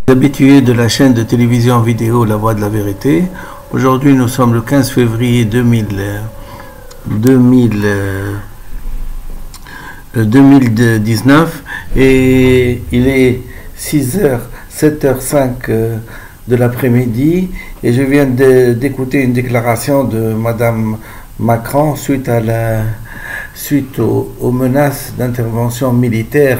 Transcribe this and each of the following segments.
Habitués de la chaîne de télévision vidéo La Voix de la Vérité. Aujourd'hui, nous sommes le 15 février 2019 et il est 7h05 de l'après-midi et je viens d'écouter une déclaration de Madame Macron suite aux menaces d'intervention militaire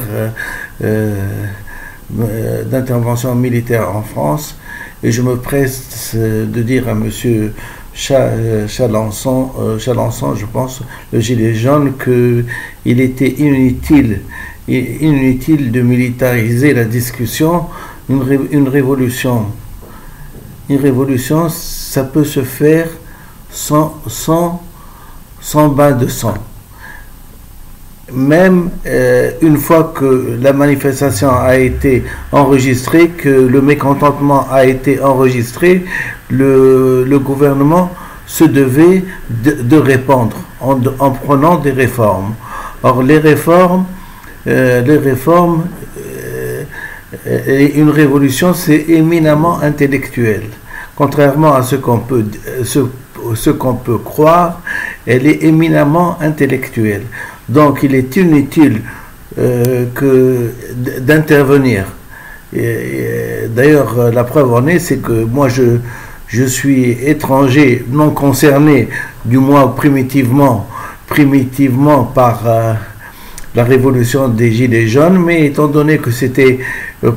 en France, et je me presse de dire à monsieur Chalençon, je pense, le gilet jaune, qu'il était inutile de militariser la discussion. Une révolution, ça peut se faire sans bain de sang. Même une fois que la manifestation a été enregistrée, que le mécontentement a été enregistré, le gouvernement se devait de répondre en prenant des réformes. Or, les réformes, une révolution, c'est éminemment intellectuel. Contrairement à ce qu'on peut croire, elle est éminemment intellectuelle. Donc il est inutile d'intervenir. D'ailleurs, la preuve en est, c'est que moi je suis étranger, non concerné, du moins primitivement par la révolution des Gilets jaunes, mais étant donné que c'était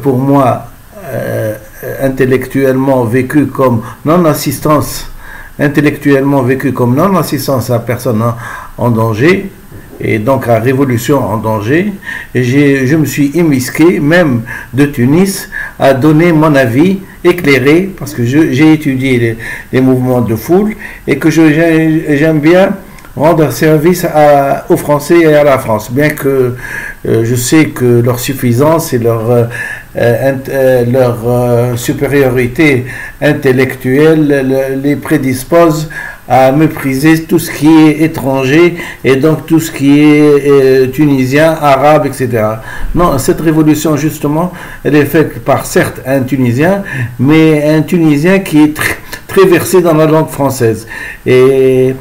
pour moi intellectuellement vécu comme non-assistance à personne en danger, et donc à révolution en danger, et je me suis immisqué, même de Tunis, à donner mon avis éclairé, parce que j'ai étudié les mouvements de foule, et que j'aime bien rendre service aux Français et à la France, bien que je sais que leur suffisance et leur supériorité intellectuelle les prédispose à mépriser tout ce qui est étranger et donc tout ce qui est tunisien, arabe, etc. Non, cette révolution, justement, elle est faite par certes un Tunisien, mais un Tunisien qui est très versé dans la langue française. Et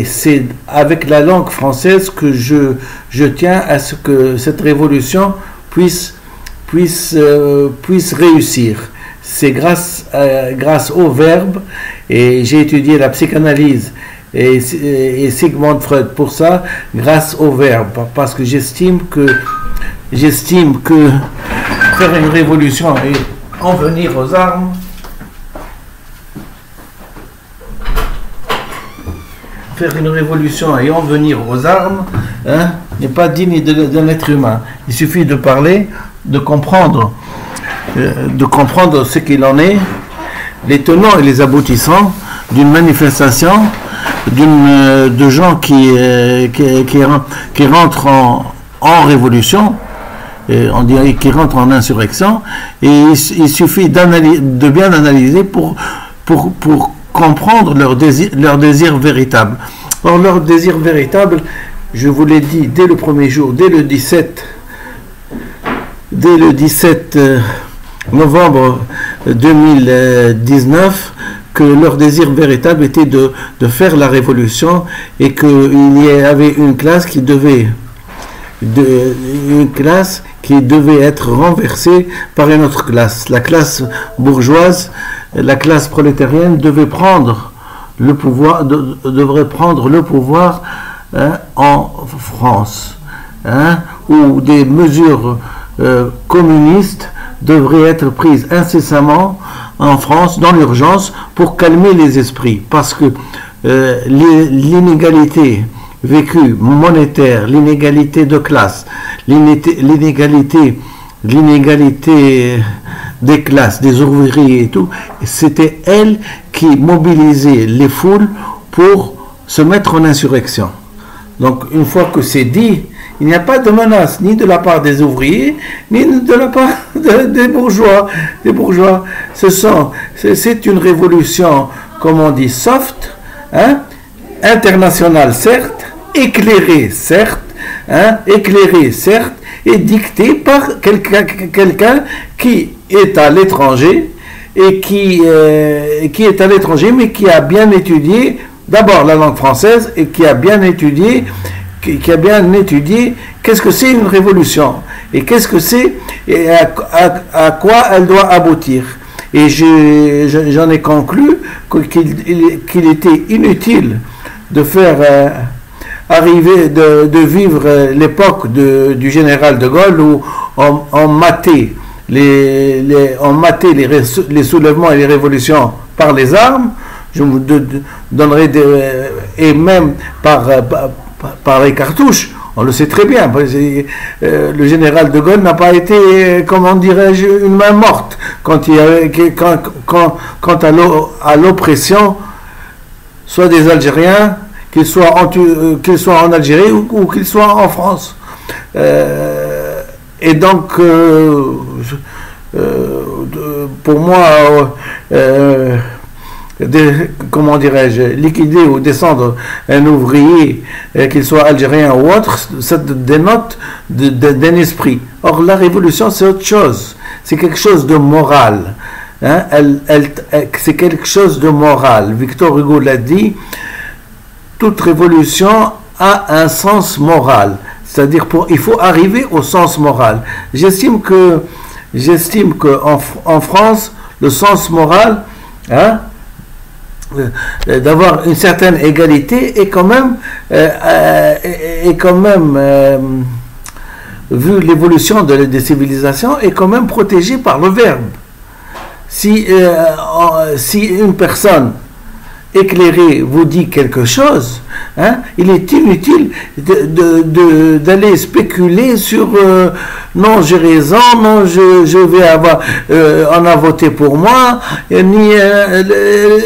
c'est avec la langue française que je tiens à ce que cette révolution puisse réussir. C'est grâce au verbe, et j'ai étudié la psychanalyse et Sigmund Freud pour ça, grâce au verbe, parce que j'estime que faire une révolution et en venir aux armes, n'est pas digne d'un être humain. Il suffit de parler, de comprendre ce qu'il en est, les tenants et les aboutissants d'une manifestation, de gens qui rentrent en révolution, on dirait qui rentrent en insurrection, et il suffit de bien analyser pour comprendre leur désir véritable. Or, leur désir véritable, je vous l'ai dit dès le premier jour, dès le 17 novembre 2019, que leur désir véritable était de faire la révolution, et qu'il y avait une classe qui devait être renversée par une autre classe. La classe bourgeoise, la classe prolétarienne devrait prendre le pouvoir en France, où des mesures communistes devraient être prises incessamment en France dans l'urgence pour calmer les esprits, parce que l'inégalité vécue monétaire, l'inégalité de classe, l'inégalité des classes, des ouvriers et tout, c'était elle qui mobilisait les foules pour se mettre en insurrection. Donc une fois que c'est dit, il n'y a pas de menace ni de la part des ouvriers, ni de la part des bourgeois. C'est une révolution, comme on dit, soft, internationale certes, éclairée certes, et dictée par quelqu'un qui est à l'étranger et qui est à l'étranger, mais qui a bien étudié d'abord la langue française et qui a bien étudié qu'est-ce que c'est une révolution et qu'est-ce que c'est et à quoi elle doit aboutir. Et j'en ai conclu qu'il était inutile de faire arriver, de vivre l'époque du général de Gaulle où on matait les soulèvements et les révolutions par les armes. Je vous donnerai et même par les cartouches. On le sait très bien. Le général de Gaulle n'a pas été, comment dirais-je, une main morte quant à l'oppression, soit des Algériens, qu'ils soient en Algérie ou qu'ils soient en France. Et donc, pour moi, comment dirais-je, liquider ou descendre un ouvrier, qu'il soit algérien ou autre, ça dénote d'un esprit. Or, la révolution, c'est autre chose. C'est quelque chose de moral. Hein? C'est quelque chose de moral. Victor Hugo l'a dit, toute révolution a un sens moral. C'est-à-dire, il faut arriver au sens moral. J'estime que en France, le sens moral, hein, d'avoir une certaine égalité est quand même vu l'évolution des civilisations, est quand même protégé par le verbe. Si une personne éclairée vous dit quelque chose, hein, il est inutile d'aller spéculer sur non j'ai raison, non je vais on a voté pour moi, ni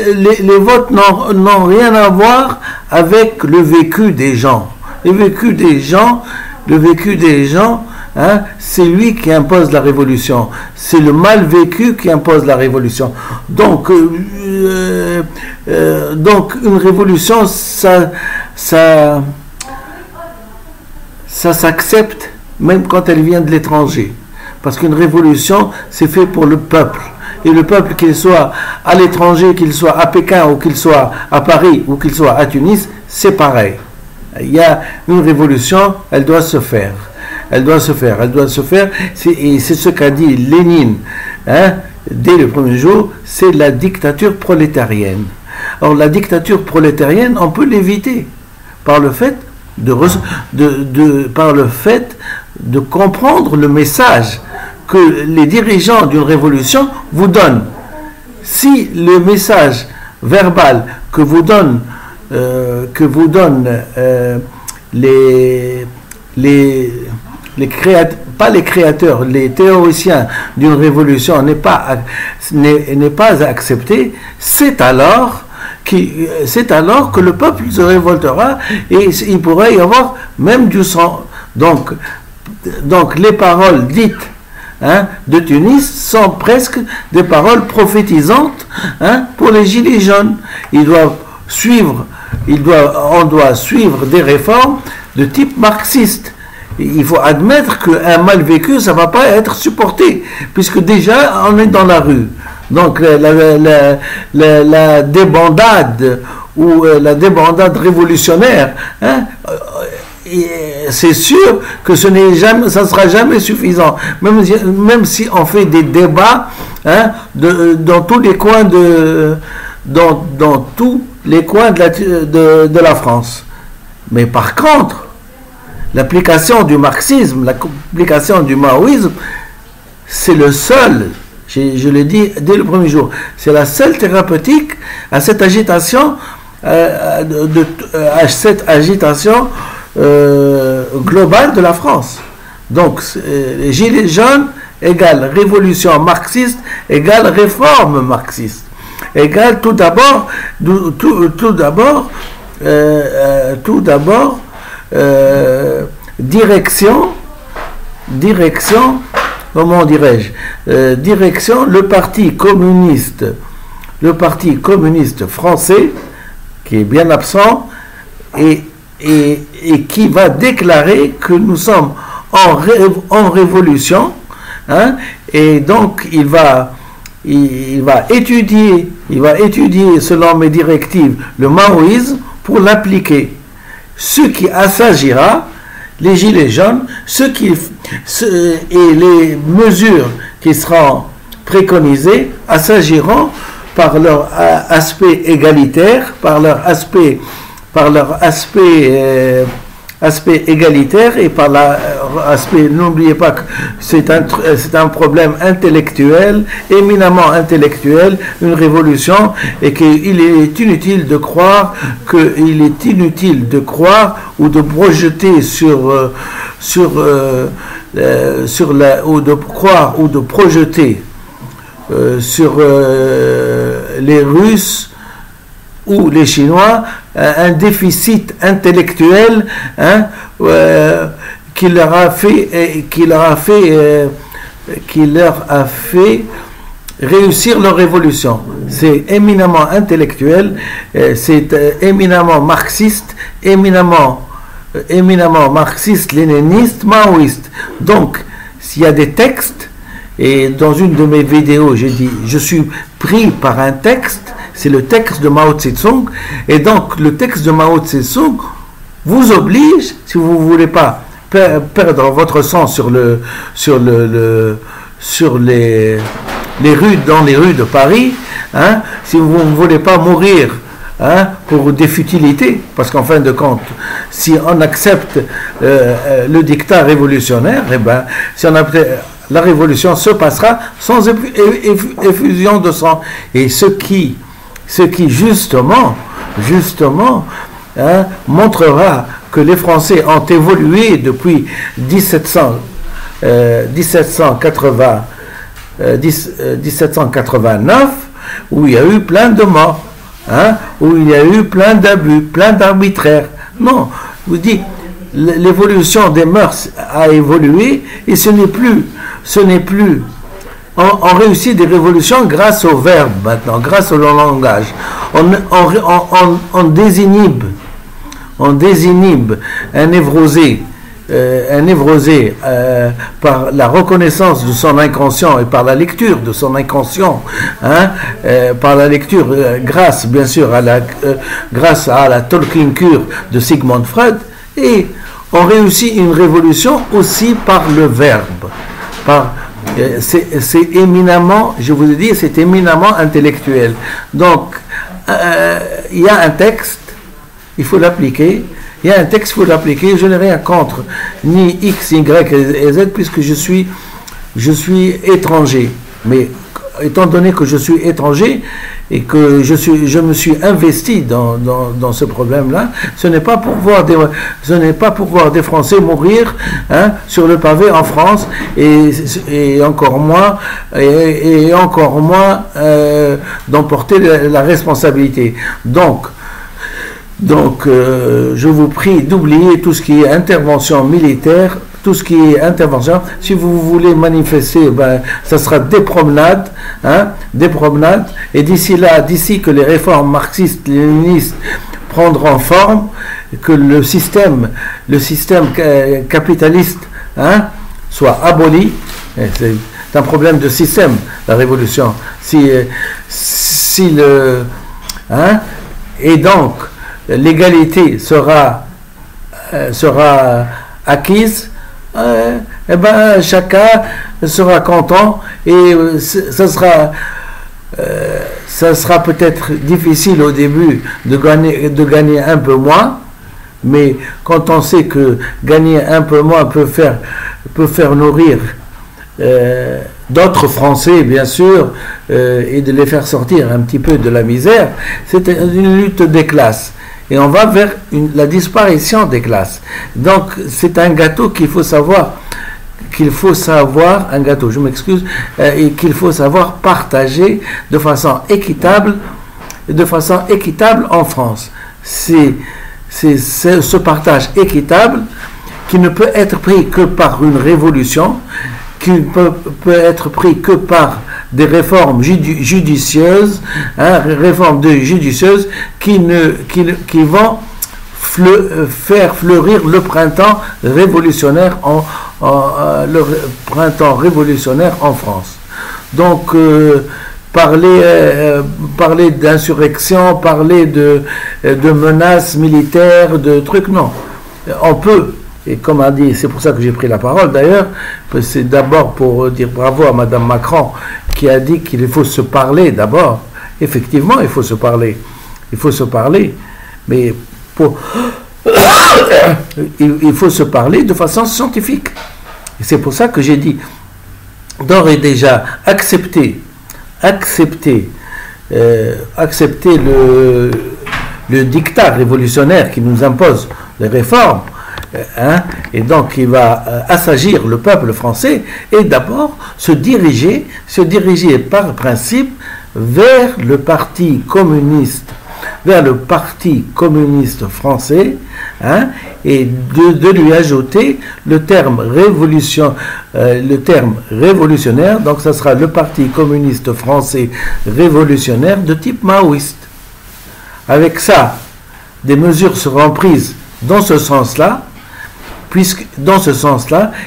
les votes n'ont rien à voir avec le vécu des gens. Le vécu des gens, hein, c'est lui qui impose la révolution. C'est le mal vécu qui impose la révolution. Donc une révolution, ça s'accepte même quand elle vient de l'étranger. Parce qu'une révolution, c'est fait pour le peuple. Et le peuple, qu'il soit à l'étranger, qu'il soit à Pékin, ou qu'il soit à Paris, ou qu'il soit à Tunis, c'est pareil. Il y a une révolution, elle doit se faire. Et c'est ce qu'a dit Lénine, hein, dès le premier jour, c'est la dictature prolétarienne. Or, la dictature prolétarienne, on peut l'éviter par le fait de comprendre le message que les dirigeants d'une révolution vous donnent. Si le message verbal que vous donnent les théoriciens d'une révolution n'est pas accepté, c'est alors que le peuple se révoltera et il pourrait y avoir même du sang. Donc les paroles dites, hein, de Tunis sont presque des paroles prophétisantes, hein, pour les gilets jaunes. On doit suivre des réformes de type marxiste. Il faut admettre qu'un mal vécu, ça ne va pas être supporté, puisque déjà on est dans la rue. Donc la débandade ou la débandade révolutionnaire, hein, c'est sûr que ça ne sera jamais suffisant, même si on fait des débats, hein, dans tous les coins de la France. Mais par contre, l'application du marxisme, l'application du maoïsme, c'est le seul, je l'ai dit dès le premier jour, c'est la seule thérapeutique à cette agitation, globale de la France. Donc, les gilets jaunes égale révolution marxiste égale réforme marxiste égale tout d'abord direction, comment dirais-je, direction le parti communiste français, qui est bien absent, et qui va déclarer que nous sommes en révolution, hein, et donc il va étudier selon mes directives le maoïsme pour l'appliquer. Ce qui assagira les gilets jaunes, et les mesures qui seront préconisées assagiront par leur aspect égalitaire, aspect égalitaire et par l'aspect, n'oubliez pas que c'est un problème intellectuel, éminemment intellectuel, une révolution, et qu'il est inutile de croire ou de projeter sur les Russes ou les Chinois un déficit intellectuel, hein, qui leur a fait réussir leur révolution. C'est éminemment intellectuel, c'est éminemment marxiste, éminemment marxiste, léniniste, maoïste. Donc, s'il y a des textes, et dans une de mes vidéos, j'ai dit, je suis pris par un texte, c'est le texte de Mao Tse-tung, et donc le texte de Mao Tse-tung vous oblige, si vous ne voulez pas perdre votre sang dans les rues de Paris, hein, si vous ne voulez pas mourir, hein, pour des futilités, parce qu'en fin de compte, si on accepte le dictat révolutionnaire, eh ben, si on la révolution se passera sans effusion de sang. Et ce qui justement, hein, montrera que les Français ont évolué depuis 1789, où il y a eu plein de morts, hein, où il y a eu plein d'abus, plein d'arbitraires. Non, je vous dis, l'évolution des mœurs a évolué, et ce n'est plus on réussit des révolutions grâce au verbe maintenant, grâce au langage. On désinhibe un névrosé, par la reconnaissance de son inconscient et par la lecture de son inconscient, hein, par la lecture, grâce bien sûr grâce à la Tolkien cure de Sigmund Freud, et on réussit une révolution aussi par le verbe. C'est éminemment, je vous ai dit, c'est éminemment intellectuel. Donc, il y a un texte, il faut l'appliquer. Il y a un texte, il faut l'appliquer. Je n'ai rien contre ni X, Y et Z, puisque je suis étranger. Mais étant donné que je suis étranger et que je me suis investi dans ce problème-là, ce n'est pas pour voir des Français mourir, hein, sur le pavé en France, et encore moins d'emporter la responsabilité. Donc, je vous prie d'oublier tout ce qui est intervention militaire, tout ce qui est intervention. Si vous voulez manifester, ben, ça sera des promenades, hein, et d'ici que les réformes marxistes-léninistes prendront forme, que le système capitaliste, hein, soit aboli. C'est un problème de système, la révolution. Et donc l'égalité sera acquise, et ben chacun sera content, et ça sera peut-être difficile au début de gagner un peu moins, mais quand on sait que gagner un peu moins peut faire nourrir d'autres Français, bien sûr, et de les faire sortir un petit peu de la misère, c'est une lutte des classes. Et on va vers la disparition des classes. Donc, c'est un gâteau qu'il faut savoir, un gâteau, je m'excuse, et qu'il faut savoir partager de façon équitable en France. C'est ce partage équitable qui ne peut être pris que par une révolution, qui peut être pris que par des réformes judicieuses, hein, qui vont faire fleurir le printemps révolutionnaire le printemps révolutionnaire en France. Donc, parler d'insurrection, parler de menaces militaires, de trucs, non. On peut, et comme a dit, c'est pour ça que j'ai pris la parole d'ailleurs, c'est d'abord pour dire bravo à Madame Macron qui a dit qu'il faut se parler d'abord. Effectivement, il faut se parler. Il faut se parler, mais il faut se parler de façon scientifique. Et c'est pour ça que j'ai dit, d'ores et déjà, accepter le dictat révolutionnaire qui nous impose les réformes, et donc il va assagir le peuple français, et d'abord se diriger par principe vers le parti communiste français, et de lui ajouter le terme révolutionnaire. Donc ça sera le parti communiste français révolutionnaire de type maoïste. Avec ça, des mesures seront prises dans ce sens-là,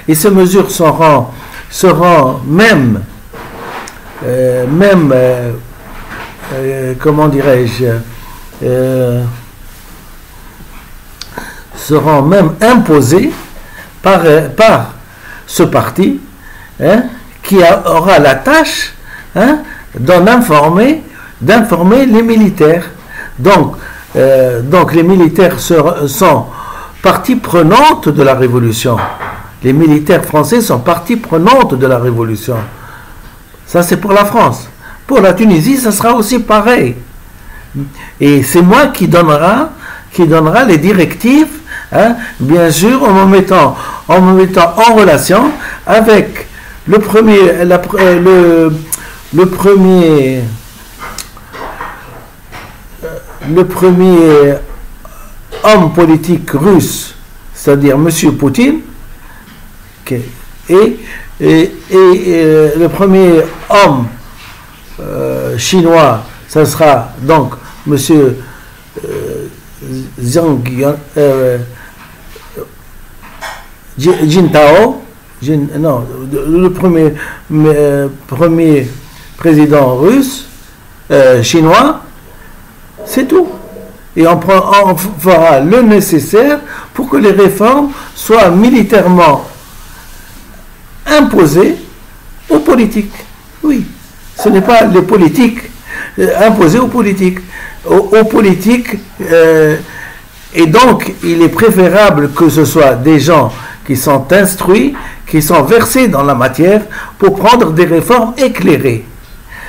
et ces mesures seront même comment dirais-je, seront même imposées par ce parti, qui aura la tâche d'informer les militaires. Donc les militaires sont partie prenante de la révolution. Les militaires français sont partie prenante de la révolution. Ça, c'est pour la France. Pour la Tunisie, ça sera aussi pareil. Et c'est moi qui donnera les directives, bien sûr, en me mettant en relation avec le premier homme politique russe, c'est-à-dire M. Poutine, et le premier homme chinois, ça sera donc M. Jintao, le premier président russe, chinois, c'est tout. Et on fera le nécessaire pour que les réformes soient militairement imposées aux politiques. Oui, ce n'est pas les politiques imposées aux politiques. Aux politiques, et donc il est préférable que ce soit des gens qui sont instruits, qui sont versés dans la matière pour prendre des réformes éclairées.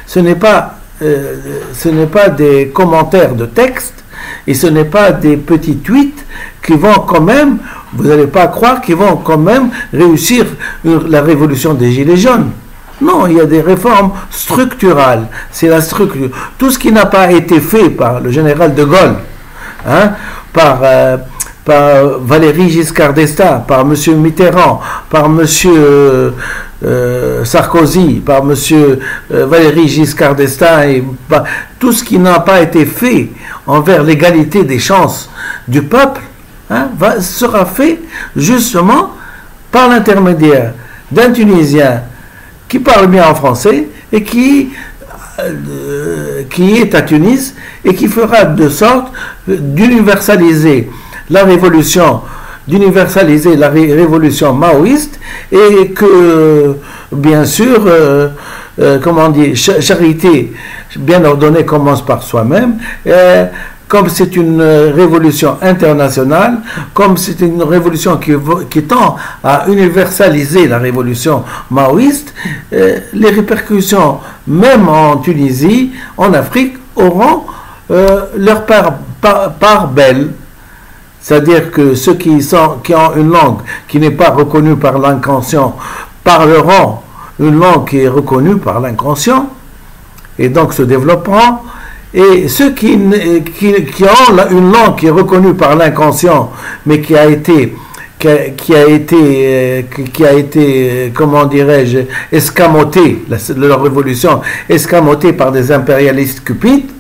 Ce n'est pas des commentaires de texte, et ce n'est pas des petits tweets qui vont quand même, vous n'allez pas croire, qui vont quand même réussir la révolution des Gilets jaunes. Non, il y a des réformes structurales. C'est la structure. Tout ce qui n'a pas été fait par le général de Gaulle, par Valéry Giscard d'Estaing, par M. Mitterrand, par M. Sarkozy, par M. Valéry Giscard d'Estaing, et tout ce qui n'a pas été fait envers l'égalité des chances du peuple, sera fait justement par l'intermédiaire d'un Tunisien qui parle bien en français et qui est à Tunis et qui fera de sorte d'universaliser la révolution maoïste, et que bien sûr comment dire, charité bien ordonnée commence par soi-même. Comme c'est une révolution internationale, comme c'est une révolution qui tend à universaliser la révolution maoïste, les répercussions, même en Tunisie, en Afrique, auront leur part belle. C'est-à-dire que ceux qui ont une langue qui n'est pas reconnue par l'inconscient parleront une langue qui est reconnue par l'inconscient, et donc se développeront. Et ceux qui ont une langue qui est reconnue par l'inconscient, mais qui a été, comment dirais-je, escamotée, leur révolution, escamotée par des impérialistes cupides,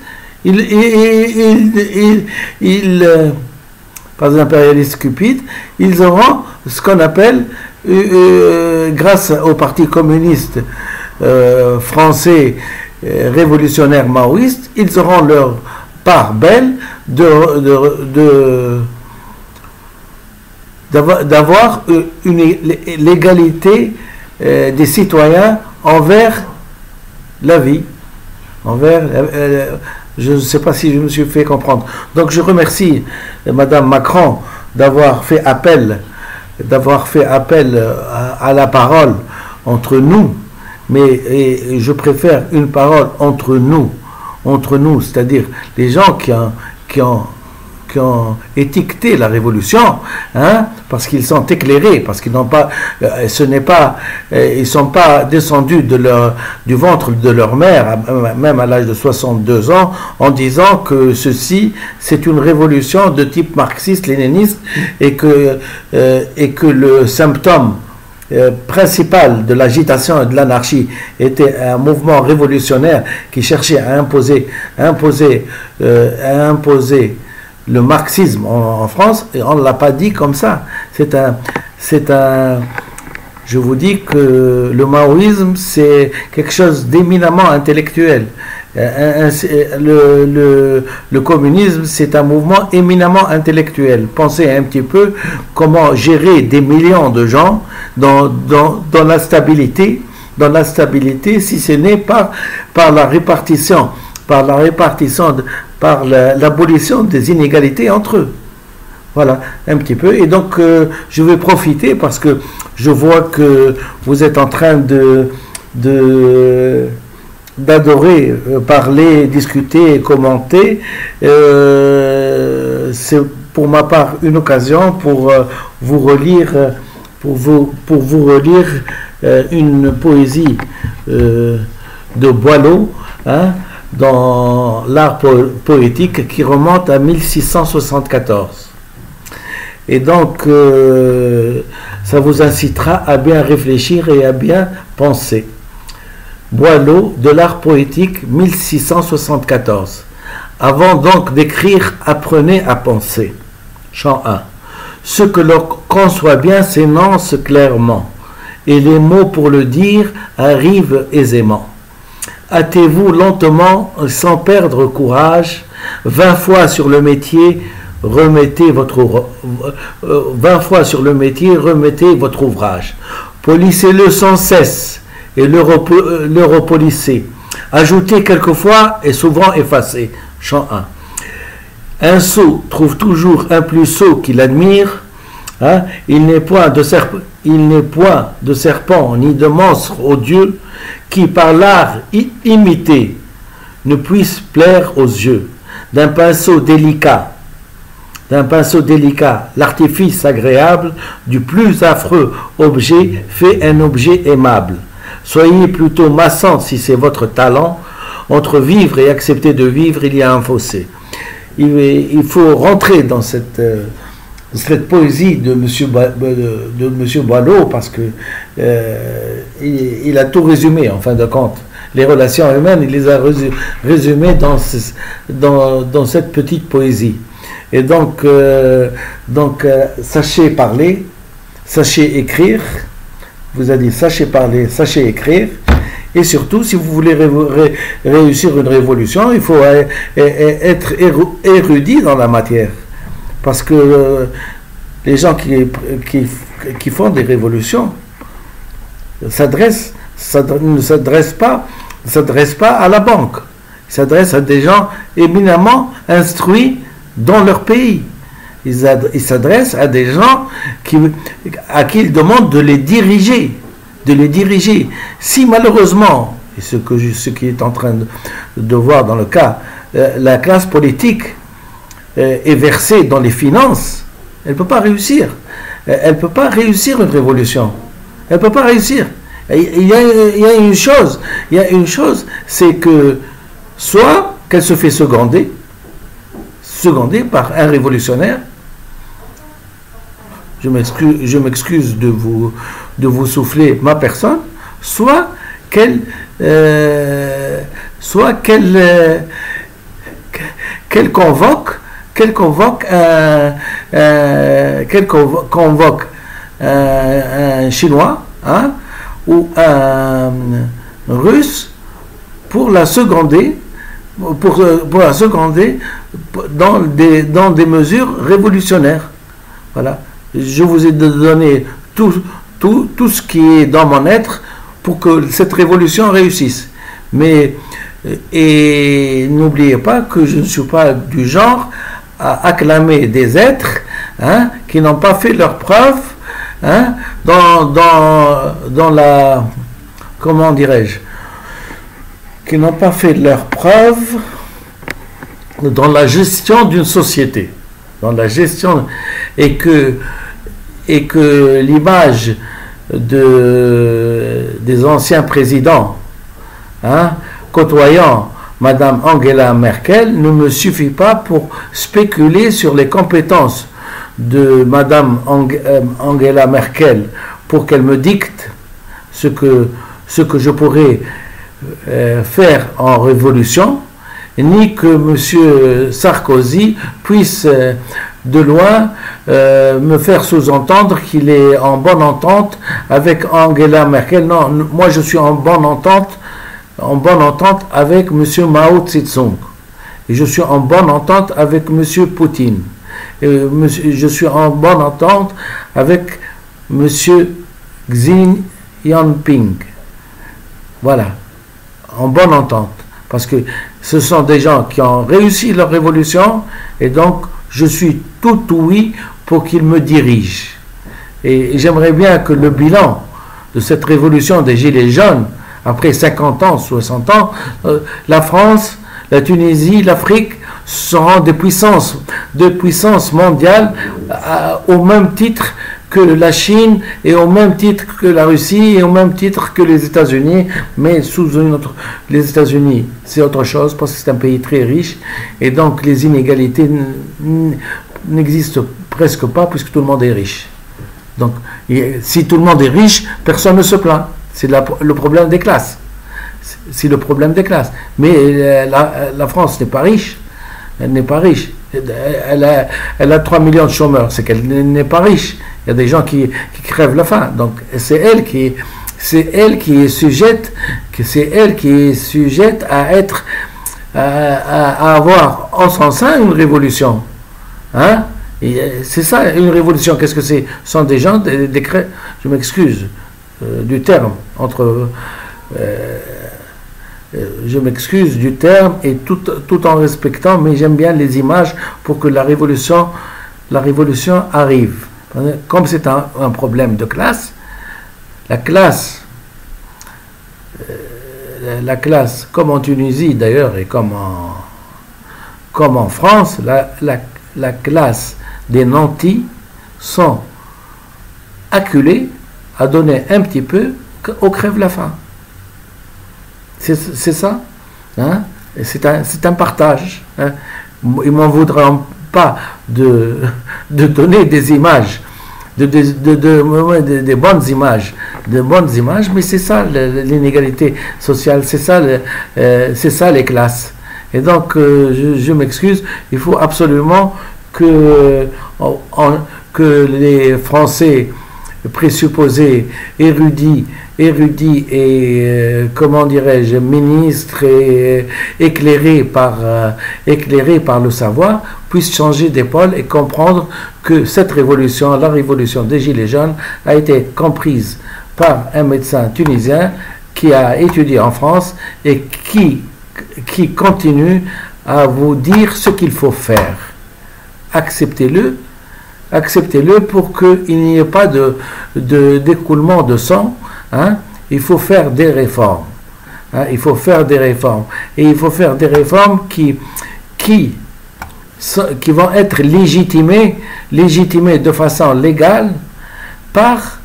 par des impérialistes cupides, ils auront ce qu'on appelle grâce au Parti communiste français révolutionnaire maoïste, ils auront leur part belle d'avoir l'égalité des citoyens envers la vie, envers je ne sais pas si je me suis fait comprendre. Donc je remercie Madame Macron d'avoir fait appel à la parole entre nous, mais je préfère une parole entre nous, c'est-à-dire les gens qui ont étiqueté la révolution, hein, parce qu'ils sont éclairés, parce qu'ils n'ont pas, ils sont pas descendus du ventre de leur mère, même à l'âge de 62 ans, en disant que ceci, c'est une révolution de type marxiste-léniniste et que le symptôme principal de l'agitation et de l'anarchie était un mouvement révolutionnaire qui cherchait à imposer le marxisme en France, et on ne l'a pas dit comme ça. Je vous dis que le maoïsme, c'est quelque chose d'éminemment intellectuel. Le communisme, c'est un mouvement éminemment intellectuel. Pensez un petit peu comment gérer des millions de gens dans la stabilité, si ce n'est par la répartition, par l'abolition des inégalités entre eux. Voilà, un petit peu. Et donc, je vais profiter parce que je vois que vous êtes en train d'adorer parler, discuter et commenter. C'est pour ma part une occasion pour vous relire une poésie de Boileau, hein, dans l'art poétique qui remonte à 1674. Et donc, ça vous incitera à bien réfléchir et à bien penser. Boileau, de l'art poétique, 1674. Avant donc d'écrire, apprenez à penser. Chant 1. Ce que l'on conçoit bien s'énonce clairement, et les mots pour le dire arrivent aisément. Hâtez-vous lentement, sans perdre courage, 20 fois sur le métier, remettez votre ouvrage. Polissez-le sans cesse, et le repolissez. Ajoutez quelquefois et souvent effacez. Chant 1. Un sot trouve toujours un plus sot qu'il admire. Hein? Il n'est point de serpent ni de monstre odieux qui par l'art imité ne puisse plaire aux yeux. D'un pinceau délicat, l'artifice agréable du plus affreux objet fait un objet aimable. Soyez plutôt maçon si c'est votre talent. Entre vivre et accepter de vivre, il y a un fossé. Il faut rentrer dans cette poésie de M. Boileau, parce que il a tout résumé en fin de compte. Les relations humaines, il les a résumées dans cette petite poésie. Et donc, sachez parler, sachez écrire. Vous a dit sachez parler, sachez écrire. Et surtout, si vous voulez réussir une révolution, il faut être érudit dans la matière. Parce que les gens qui font des révolutions ne s'adressent pas à la banque. Ils s'adressent à des gens éminemment instruits dans leur pays. Ils s'adressent à des gens à qui ils demandent de les diriger. Si malheureusement, et ce qui est en train de voir dans le cas, la classe politique est versée dans les finances, elle ne peut pas réussir. Elle ne peut pas réussir une révolution. Elle ne peut pas réussir. Il y a une chose, c'est que soit qu'elle se fait seconder par un révolutionnaire. Je m'excuse de vous souffler ma personne, soit qu'elle convoque un Chinois, hein, ou un Russe pour la seconder, dans des mesures révolutionnaires. Voilà. Je vous ai donné tout ce qui est dans mon être pour que cette révolution réussisse. Mais, et n'oubliez pas que je ne suis pas du genre à acclamer des êtres, hein, qui n'ont pas fait leurs preuves, hein, dans la, comment dirais-je, qui n'ont pas fait leurs preuves dans la gestion d'une société, dans la gestion, et que l'image des anciens présidents, hein, côtoyant Madame Angela Merkel, ne me suffit pas pour spéculer sur les compétences de Madame Angela Merkel pour qu'elle me dicte ce que je pourrais faire en révolution, ni que M. Sarkozy puisse de loin me faire sous-entendre qu'il est en bonne entente avec Angela Merkel. Non, moi je suis en bonne entente avec M. Mao Tse-tung, et je suis en bonne entente avec M. Poutine, et je suis en bonne entente avec M. Xi Jinping. Voilà, en bonne entente, parce que ce sont des gens qui ont réussi leur révolution, et donc je suis tout oui pour qu'ils me dirigent. Et j'aimerais bien que le bilan de cette révolution des Gilets jaunes, après 50 ans, 60 ans, la France, la Tunisie, l'Afrique seront des puissances mondiales au même titre que la Chine, et au même titre que la Russie, et au même titre que les États-Unis, mais les États-Unis, c'est autre chose, parce que c'est un pays très riche, et donc les inégalités n'existent presque pas, puisque tout le monde est riche. Donc, si tout le monde est riche, personne ne se plaint. C'est le problème des classes. C'est le problème des classes. Mais la France n'est pas riche. Elle n'est pas riche. Elle a 3 millions de chômeurs. C'est qu'elle n'est pas riche. Il y a des gens qui crèvent la faim. Donc c'est elle qui est sujette à avoir en son sein une révolution. Hein? C'est ça, une révolution. Qu'est-ce que c'est? Ce sont des gens, je m'excuse du terme, je m'excuse du terme, et tout en respectant, mais j'aime bien les images pour que la révolution arrive. Comme c'est un problème de classe, la classe, comme en Tunisie d'ailleurs, et comme en France, la classe des nantis sont acculés à donner un petit peu aux crève la faim. C'est ça, hein? C'est un partage. Hein? Ils ne m'en voudront pas de donner des images, des bonnes images, mais c'est ça l'inégalité sociale, c'est ça les classes. Et donc, je m'excuse, il faut absolument que les Français présupposés, érudits et comment dirais-je, ministres et éclairés par le savoir, puissent changer d'épaule et comprendre que cette révolution, la révolution des Gilets jaunes, a été comprise par un médecin tunisien qui a étudié en France et qui continue à vous dire ce qu'il faut faire. Acceptez-le pour qu'il n'y ait pas d'écoulement de sang. Hein? Il faut faire des réformes. Hein? Il faut faire des réformes. Et il faut faire des réformes qui vont être légitimées de façon légale par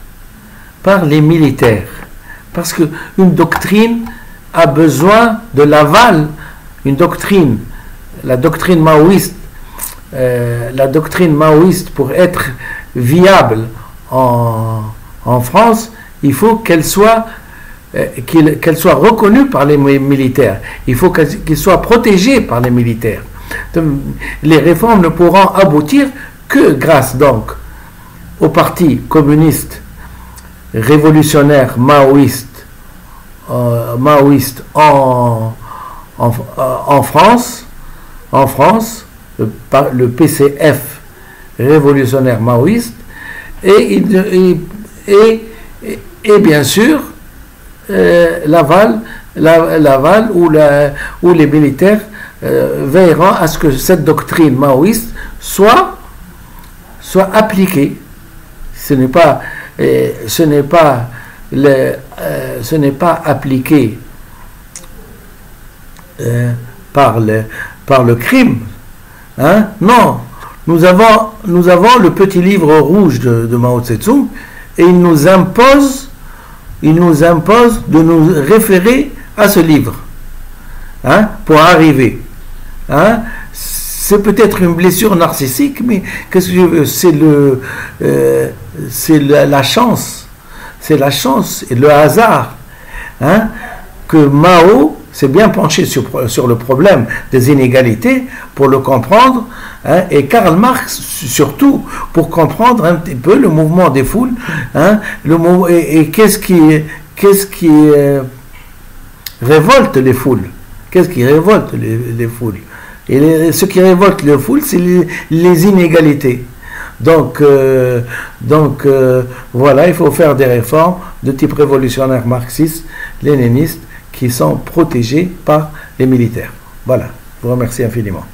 les militaires. Parce qu'une doctrine a besoin de l'aval. La doctrine maoïste, pour être viable en France, il faut qu'elle soit reconnue par les militaires. Il faut qu'elle soit protégée par les militaires. Donc, les réformes ne pourront aboutir que grâce donc au parti communiste révolutionnaire maoïste, en France, le PCF révolutionnaire maoïste, et bien sûr Laval où les militaires veilleront à ce que cette doctrine maoïste soit appliquée. Ce n'est pas appliqué par le crime, hein? Non, nous avons le petit livre rouge de Mao Tse-tung, et il nous impose de nous référer à ce livre, hein, pour arriver, hein. C'est peut-être une blessure narcissique, mais qu'est-ce que je veux, c'est la chance, et le hasard, hein, que Mao s'est bien penché sur le problème des inégalités pour le comprendre, hein, et Karl Marx surtout pour comprendre un petit peu le mouvement des foules, hein, et qu'est-ce qui révolte les foules, les foules. Et ce qui révolte les foules, c'est les inégalités. Donc voilà, il faut faire des réformes de type révolutionnaire marxiste, léniniste, qui sont protégées par les militaires. Voilà, je vous remercie infiniment.